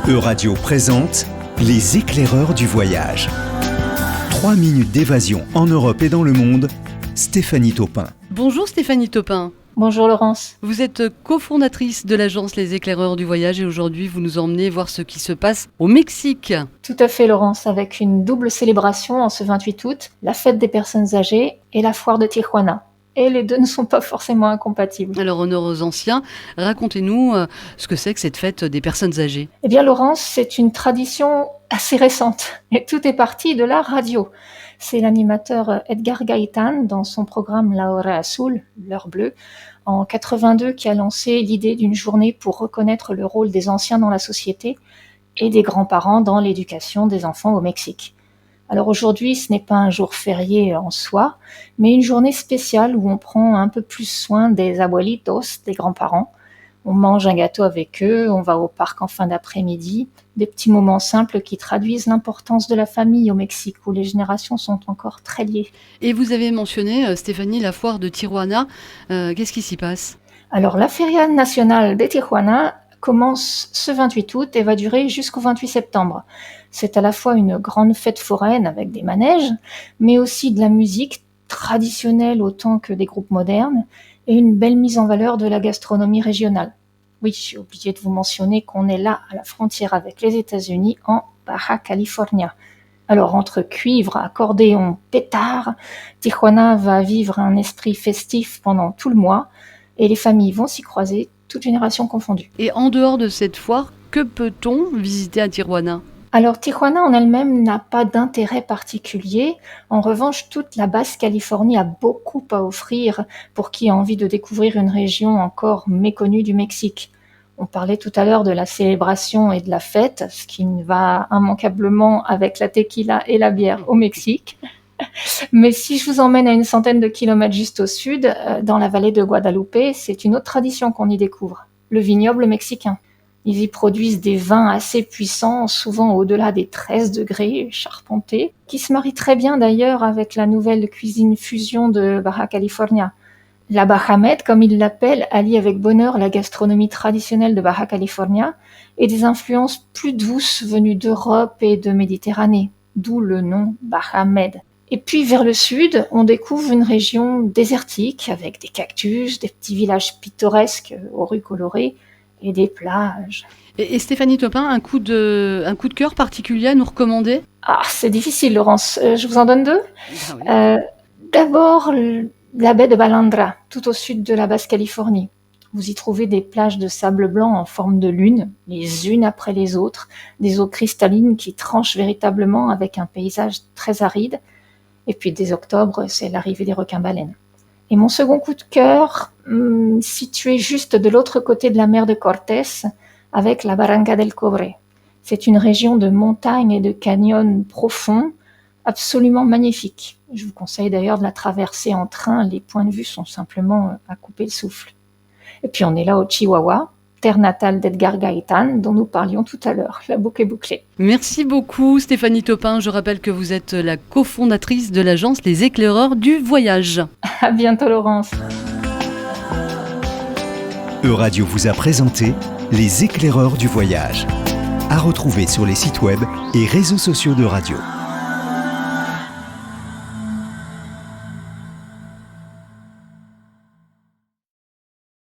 Euradio présente Les éclaireurs du voyage. 3 minutes d'évasion en Europe et dans le monde, Stéphanie Taupin. Bonjour Stéphanie Taupin. Bonjour Laurence. Vous êtes cofondatrice de l'agence Les éclaireurs du voyage et aujourd'hui vous nous emmenez voir ce qui se passe au Mexique. Tout à fait Laurence, avec une double célébration en ce 28 août, la fête des personnes âgées et la foire de Tijuana. Et les deux ne sont pas forcément incompatibles. Alors honneur aux anciens, racontez-nous ce que c'est que cette fête des personnes âgées. Eh bien Laurence, c'est une tradition assez récente et tout est parti de la radio. C'est l'animateur Edgar Gaitán dans son programme La Hora Azul, l'heure bleue, en 82 qui a lancé l'idée d'une journée pour reconnaître le rôle des anciens dans la société et des grands-parents dans l'éducation des enfants au Mexique. Alors aujourd'hui, ce n'est pas un jour férié en soi, mais une journée spéciale où on prend un peu plus soin des abuelitos, des grands-parents. On mange un gâteau avec eux, on va au parc en fin d'après-midi, des petits moments simples qui traduisent l'importance de la famille au Mexique, où les générations sont encore très liées. Et vous avez mentionné, Stéphanie, la foire de Tijuana. Qu'est-ce qui s'y passe ? Alors la Feria Nacional de Tijuana commence ce 28 août et va durer jusqu'au 28 septembre. C'est à la fois une grande fête foraine avec des manèges, mais aussi de la musique traditionnelle autant que des groupes modernes, et une belle mise en valeur de la gastronomie régionale. Oui, j'ai oublié de vous mentionner qu'on est là à la frontière avec les États-Unis en Baja California. Alors entre cuivre, accordéon, pétard, Tijuana va vivre un esprit festif pendant tout le mois et les familles vont s'y croiser, toutes générations confondues. Et en dehors de cette foire, que peut-on visiter à Tijuana ? Alors Tijuana en elle-même n'a pas d'intérêt particulier. En revanche, toute la Basse-Californie a beaucoup à offrir pour qui a envie de découvrir une région encore méconnue du Mexique. On parlait tout à l'heure de la célébration et de la fête, ce qui va immanquablement avec la tequila et la bière au Mexique. Mais si je vous emmène à une centaine de kilomètres juste au sud, dans la vallée de Guadalupe, c'est une autre tradition qu'on y découvre, le vignoble mexicain. Ils y produisent des vins assez puissants, souvent au-delà des 13 degrés, charpentés, qui se marient très bien d'ailleurs avec la nouvelle cuisine fusion de Baja California. La Bajamed, comme ils l'appellent, allie avec bonheur la gastronomie traditionnelle de Baja California et des influences plus douces venues d'Europe et de Méditerranée, d'où le nom Bajamed. Et puis vers le sud, on découvre une région désertique avec des cactus, des petits villages pittoresques aux rues colorées et des plages. Et Stéphanie Taupin, un coup de cœur particulier à nous recommander ? Ah, c'est difficile Laurence, je vous en donne deux. Ah oui. D'abord, la baie de Balandra, tout au sud de la Basse-Californie. Vous y trouvez des plages de sable blanc en forme de lune, les unes après les autres, des eaux cristallines qui tranchent véritablement avec un paysage très aride. Et puis dès octobre, c'est l'arrivée des requins-baleines. Et mon second coup de cœur, situé juste de l'autre côté de la mer de Cortés, avec la Barranca del Cobre. C'est une région de montagnes et de canyons profonds, absolument magnifique. Je vous conseille d'ailleurs de la traverser en train, les points de vue sont simplement à couper le souffle. Et puis on est là au Chihuahua, terre natale d'Edgar Gaitán, dont nous parlions tout à l'heure. La boucle est bouclée. Merci beaucoup Stéphanie Taupin. Je rappelle que vous êtes la cofondatrice de l'agence Les éclaireurs du voyage. À bientôt Laurence. Euradio vous a présenté Les éclaireurs du voyage. À retrouver sur les sites web et réseaux sociaux d'Euradio.